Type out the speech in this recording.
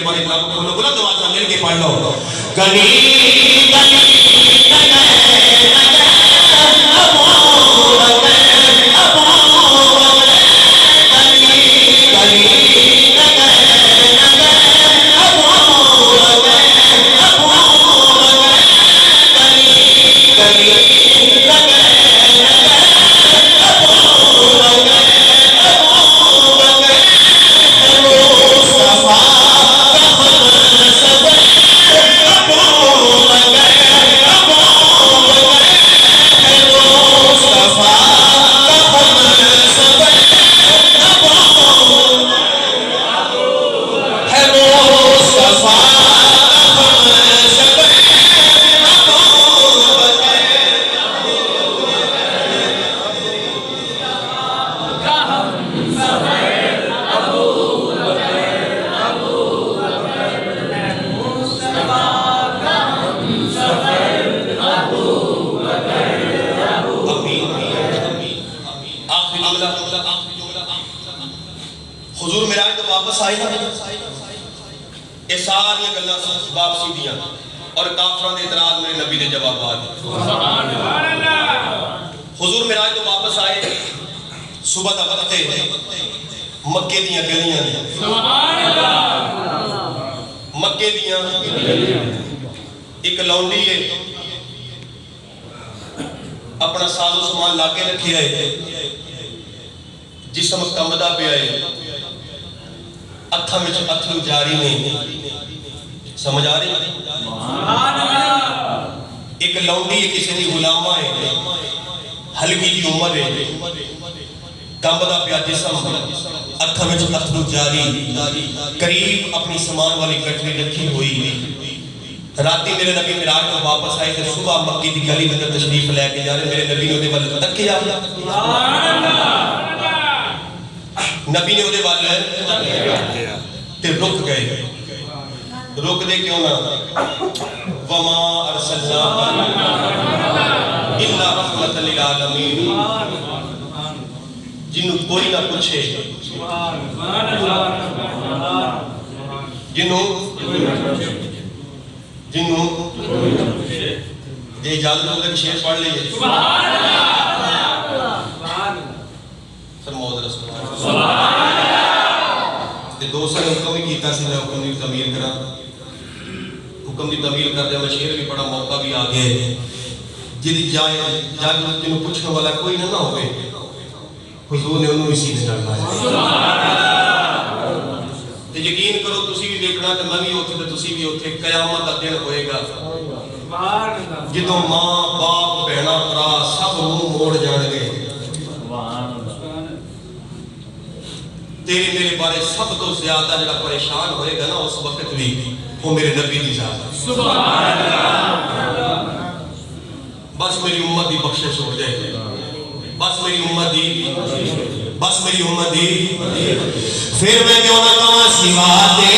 بارے کتاب کھولو بلند آواز میں مل کے پڑھ لو گلی گلی حضور معراج تو واپس آئے نا یہ ساری گلاں واپسی دیاں اور کافراں دے اعتراض میرے نبی دے جوابات حضور معراج تو واپس آئے صبح دا وقت ہے مکے دیاں گلیاں مکے دیاں ایک لونڈی ہے اپنا ساز و سامان لاکے رکھے آئے جسم کمدہ پہ آئے اتھا میں اتھلو جاری نہیں سمجھ آ رہی ایک لونڈی ہے کسی دی غلامہ ہے ہلکی دی عمر ہے کمدہ پہ جسم اتھا میں اتھلو جاری قریب اپنی سامان والی کٹری رکھی ہوئی راتی میرے نبی معراج کو واپس آئے تھے صبح مکی دی گلی میں تشریف لے کے جا رہے میرے نبی نے والے تکیا نبی نے اودے والے تے رک گئے رک دے کیوں نہ وما ارسلنا الا رحمت للعالمین جنہوں کوئی نہ پوچھے جنہوں یہ اجازت اللہ کی شعر پڑھ لئیے فرمود رسول اللہ دو سال حکم ہی کیتا سی میں حکم دی تعمیل کرا حکم دی تعمیل کر دیا میں شعر بھی پڑھا موقع بھی آگئے جدی جائے جنہوں پوچھنے والا کوئی نہ ہوئے حضور نے انہوں اسی نے ڈالنا ہے یقین کرو تسی بھی دیکھنا کہ میں بھی ہوتے تو تسی بھی ہوتے قیامت کا دن ہوئے گا جدوں ماں باپ بہنا پرا سب منہ موڑ جان گے تیرے میرے بارے سب تو زیادہ جڑا پریشان ہوئے گا نا اس وقت بھی وہ میرے نبی دی ذات سبحان اللہ بس میری امت دی بخشش ہو جائے بس میری امت دی پھر میں کیوں نہ کہاں سوا دے